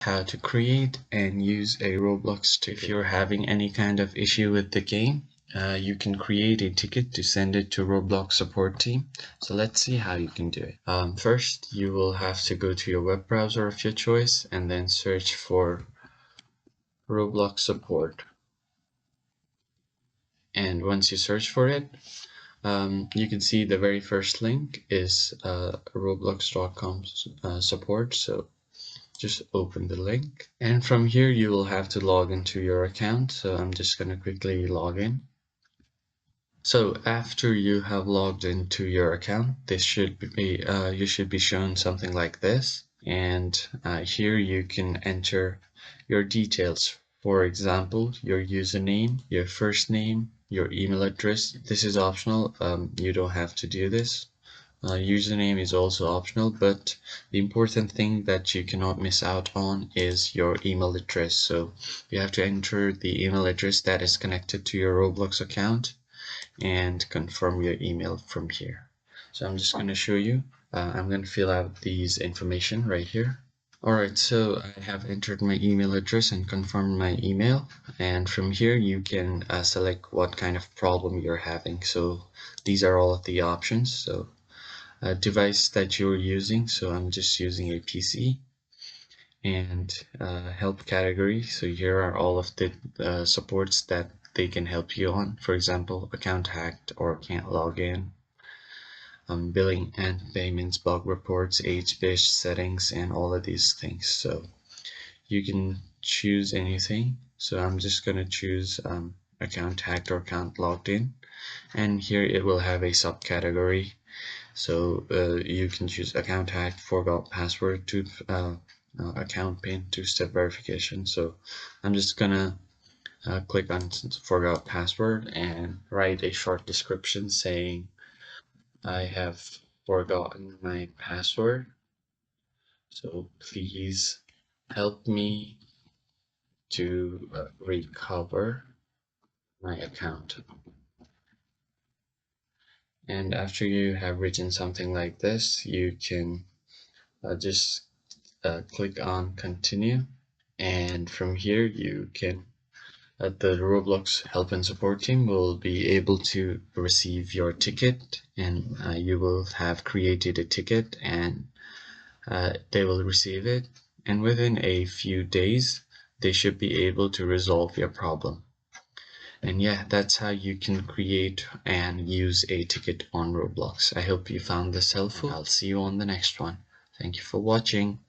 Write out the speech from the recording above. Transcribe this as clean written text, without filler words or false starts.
How to create and use a Roblox ticket. If you're having any kind of issue with the game, you can create a ticket to send it to Roblox support team. So let's see how you can do it. First, you will have to go to your web browser of your choice and then search for Roblox support. And once you search for it, you can see the very first link is roblox.com support. So just open the link, and from here you will have to log into your account. So I'm just going to quickly log in. So after you have logged into your account, this should be you should be shown something like this, and here you can enter your details. For example, your username, your first name, your email address. This is optional. You don't have to do this. Username is also optional, but the important thing that you cannot miss out on is your email address. So you have to enter the email address that is connected to your Roblox account and confirm your email from here. So I'm just going to show you. I'm going to fill out these information right here. Alright, so I have entered my email address and confirmed my email, and from here you can select what kind of problem you're having. So these are all of the options. So device that you're using, so I'm just using a PC, and help category. So here are all of the supports that they can help you on. For example, account hacked or can't log in, billing and payments, bug reports, age-based settings, and all of these things. So you can choose anything. So I'm just going to choose account hacked or account logged in, and here it will have a subcategory. So you can choose account hacked, forgot password, to account pin, two-step verification. So I'm just gonna click on forgot password and write a short description saying I have forgotten my password, so please help me to recover my account. And after you have written something like this, you can just click on continue, and from here you can the Roblox help and support team will be able to receive your ticket, and you will have created a ticket, and they will receive it, and within a few days they should be able to resolve your problem. And yeah, that's how you can create and use a ticket on Roblox. I hope you found this helpful. I'll see you on the next one. Thank you for watching.